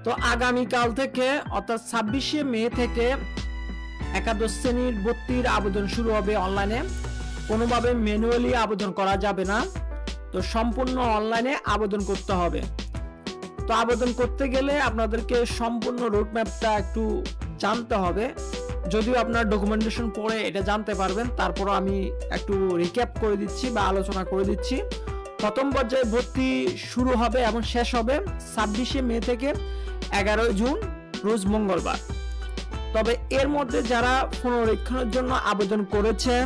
তো আগামীকাল থেকে অর্থাৎ 26শে মে থেকে একাদশ শ্রেণীর ভর্তির আবেদন শুরু হবে অনলাইনে। কোনোভাবে ম্যানুয়ালি আবেদন করা যাবে না, তো সম্পূর্ণ অনলাইনে আবেদন করতে হবে। তো আবেদন করতে গেলে আপনাদেরকে সম্পূর্ণ রোডম্যাপটা একটু জানতে হবে, যদিও আপনার ডকুমেন্টেশন পড়ে এটা জানতে পারবেন, তারপরও আমি একটু রিক্যাপ করে দিচ্ছি বা আলোচনা করে দিচ্ছি। প্রথম পর্যায়ে ভর্তি শুরু হবে এবং শেষ হবে 26শে মে থেকে 11 জুন রোজ মঙ্গলবার। তবে এর মধ্যে যারা পুনরীক্ষণের জন্য আবেদন করেছেন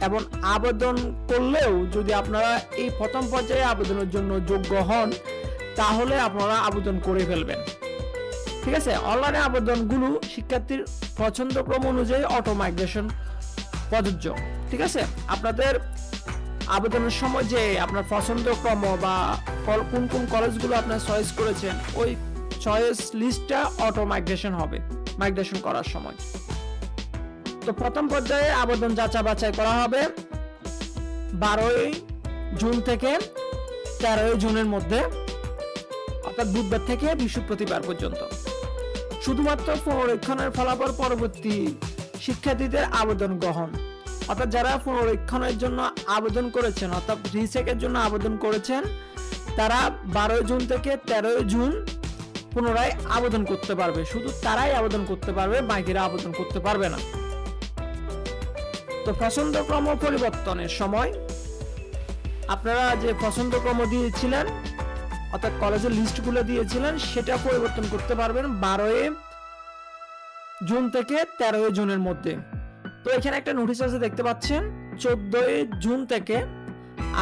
এবং আবেদন করলেও যদি আপনারা এই প্রথম পর্যায়ে আবেদনের জন্য যোগ্য হন, তাহলে আপনারা আবেদন করে ফেলবেন। ঠিক আছে, অনলাইনে আবেদনগুলো শিক্ষার্থীর পছন্দক্রম অনুযায়ী অটো মাইগ্রেশন প্রযোজ্য। ঠিক আছে, আপনাদের আবেদনের সময় যে আপনার পছন্দক্রম বা কোন কোন কলেজগুলো আপনার চয়েস করেছেন, ওই চয়েস লিস্টটা অটো মাইগ্রেশন হবে মাইগ্রেশন করার সময়। তো প্রথম পর্যায়ে আবেদন যাচাই বাছাই করা হবে 12 জুন থেকে 13 জুনের মধ্যে, অর্থাৎ বুধবার থেকে বৃহস্পতিবার পর্যন্ত। শুধুমাত্র পুনরীক্ষণের ফলাফল পরবর্তী শিক্ষার্থীদের আবেদন গ্রহণ, অর্থাৎ যারা পুনরীক্ষণের জন্য আবেদন করেছেন অর্থাৎ রিচেকের জন্য আবেদন করেছেন, তারা 12 জুন থেকে 13 জুন পুনরায় আবেদন করতে পারবে। শুধু তারাই আবেদন করতে পারবে, বাকিরা আবেদন করতে পারবে না। তো পছন্দক্রম পরিবর্তনের সময় আপনারা যে পছন্দক্রম দিয়েছিলেন অর্থাৎ কলেজের লিস্টগুলো দিয়েছিলেন, সেটা পরিবর্তন করতে পারবেন 12 জুন থেকে 13 জুনের মধ্যে। তো এখানে একটা নোটিশ আছে দেখতে পাচ্ছেন, 14 জুন থেকে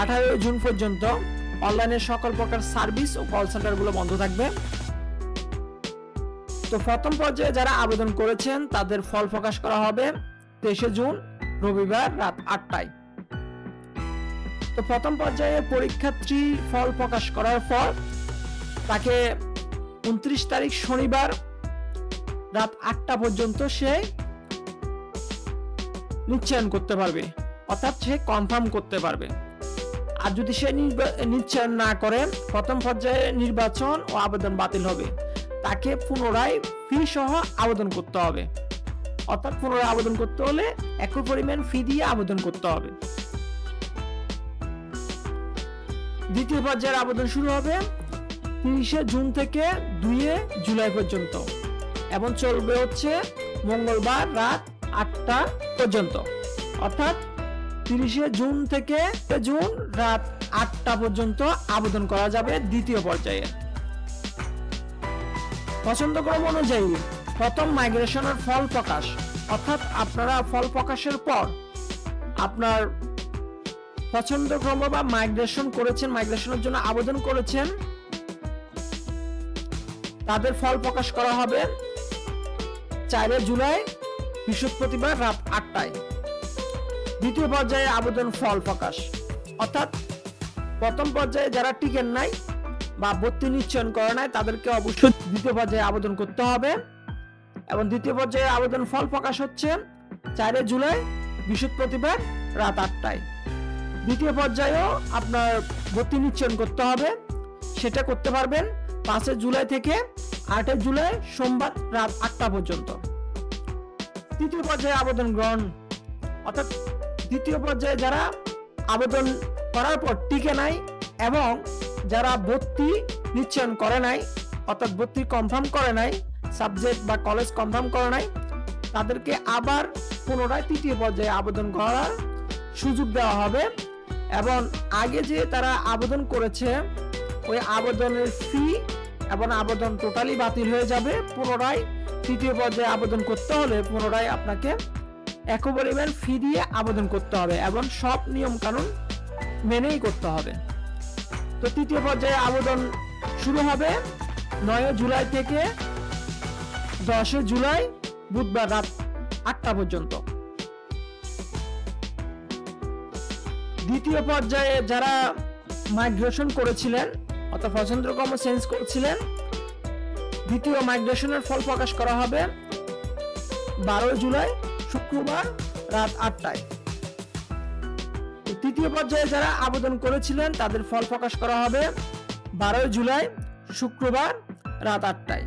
18 জুন পর্যন্ত অনলাইনে সকল প্রকার সার্ভিস ও কল সেন্টারগুলো বন্ধ থাকবে। তো প্রথম পর্যায়ে যারা আবেদন করেছেন তাদের ফল প্রকাশ করা হবে 23 জুন রবিবার রাত 8টায়। তো প্রথম পর্যায়ে পরীক্ষার্থী ফল প্রকাশ করার পর তাকে 29 তারিখ শনিবার রাত 8টা পর্যন্ত সে নিশ্চয়ন করতে পারবে, অর্থাৎ সে কনফার্ম করতে পারবে। আর যদি সে নিশ্চয়ন না করে, প্রথম পর্যায়ে নির্বাচন ও আবেদন বাতিল হবে, তাকে পুনরায় ফি সহ আবেদন করতে হবে। অর্থাৎ পুনরায় আবেদন করতে হলে একই পরিমাণ ফি দিয়ে আবেদন করতে হবে। দ্বিতীয় পর্যায়ের আবেদন শুরু হবে 30 জুন থেকে 2 জুলাই পর্যন্ত এবং চলবে হচ্ছে মঙ্গলবার রাত 8টা পর্যন্ত। অর্থাৎ 30 জুন থেকে জুন রাত 8টা পর্যন্ত আবেদন করা যাবে দ্বিতীয় পর্যায়ে। পছন্দক্রম অনুযায়ী প্রথম মাইগ্রেশনের ফল প্রকাশ, অর্থাৎ আপনারা ফল প্রকাশের পর আপনার পছন্দক্রম বা মাইগ্রেশন করেছেন, মাইগ্রেশনের জন্য আবেদন করেছেন, তাদের ফল প্রকাশ করা হবে 4 জুলাই বৃহস্পতিবার রাত 8টায়। দ্বিতীয় পর্যায়ে আবেদন ফল প্রকাশ, অর্থাৎ প্রথম পর্যায়ে যারা টিকেন নাই বা ভর্তি নিশ্চয়ন করে নাই, তাদেরকে অবশ্যই দ্বিতীয় পর্যায়ে আবেদন করতে হবে। এবং দ্বিতীয় পর্যায়ে আবেদন ফল প্রকাশ হচ্ছে 4 জুলাই বৃহস্পতিবার রাত 8টায়। দ্বিতীয় পর্যায়েও আপনার ভর্তি নিশ্চয়ন করতে হবে, সেটা করতে পারবেন 5 জুলাই থেকে 8 জুলাই সোমবার রাত 8টা পর্যন্ত। তৃতীয় পর্যায়ে আবেদন গ্রহণ, অর্থাৎ দ্বিতীয় পর্যায়ে যারা আবেদন করার পর টিকে নাই এবং যারা ভর্তি নিশ্চয়ন করে নাই অর্থাৎ ভর্তি কনফার্ম করে নাই, সাবজেক্ট বা কলেজ কনফার্ম করে নাই, তাদেরকে আবার পুনরায় তৃতীয় পর্যায়ে আবেদন করার সুযোগ দেওয়া হবে। এবং আগে যে তারা আবেদন করেছে ওই আবেদনের ফি এবং আবেদন টোটালি বাতিল হয়ে যাবে। পুনরায় তৃতীয় পর্যায়ে আবেদন করতে হলে পুনরায় আপনাকে একই পরিমাণ ফি দিয়ে আবেদন করতে হবে এবং সব নিয়ম কানুন মেনেই করতে হবে। তো তৃতীয় পর্যায়ে আবেদন শুরু হবে 9 জুলাই থেকে 10 জুলাই বুধবার রাত 8টা পর্যন্ত। দ্বিতীয় পর্যায়ে যারা মাইগ্রেশন করেছিলেন অর্থাৎ পছন্দক্রম চেঞ্জ করেছিলেন, দ্বিতীয় মাইগ্রেশনের ফল প্রকাশ করা হবে 12 জুলাই শুক্রবার রাত 8টায়। তৃতীয় পর্যায়ে যারা আবেদন করেছিলেন তাদের ফল প্রকাশ করা হবে 12 জুলাই শুক্রবার রাত 8টায়।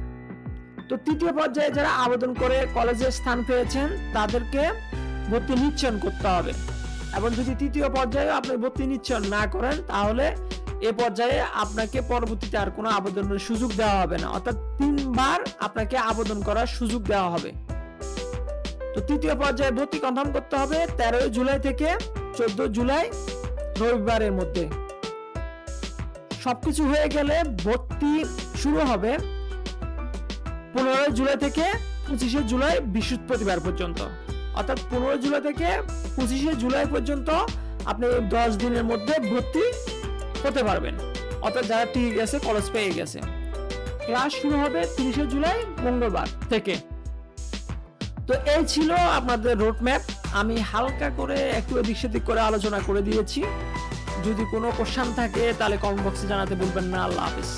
তো তৃতীয় পর্যায়ে যারা আবেদন করে কলেজে স্থান পেয়েছেন তাদেরকে ভর্তি নিশ্চয়ন করতে হবে, এবং যদি তৃতীয় পর্যায়ে আপনি ভর্তি নিশ্চয়ন না করেন তাহলে এ পর্যায়ে আপনাকে পরবর্তীতে আর কোনো আবেদনের সুযোগ দেওয়া হবে না, অর্থাৎ 3 বার আপনাকে আবেদন করার সুযোগ দেওয়া হবে। তো তৃতীয় পর্যায়ে ভর্তি কনফার্ম করতে হবে 13 জুলাই থেকে 14 জুলাই রবিবারের মধ্যে। সবকিছু হয়ে গেলে ভর্তি শুরু হবে 15 জুলাই থেকে 25 জুলাই বৃহস্পতিবার পর্যন্ত, অর্থাৎ 15 জুলাই থেকে 25 জুলাই পর্যন্ত আপনি 10 দিনের মধ্যে ভর্তি হতে পারবেন, অর্থাৎ যারা টিকে গেছে, কলেজ পেয়ে গেছে। ক্লাস শুরু হবে 30 জুলাই মঙ্গলবার থেকে। তো এই ছিল আপনাদের রোডম্যাপ। আমি হালকা করে একটু এদিক সেদিক করে আলোচনা করে দিয়েছি। যদি কোনো কোশ্চেন থাকে তাহলে কমেন্ট বক্সে জানাতে ভুলবেন না। আল্লাহ হাফেজ।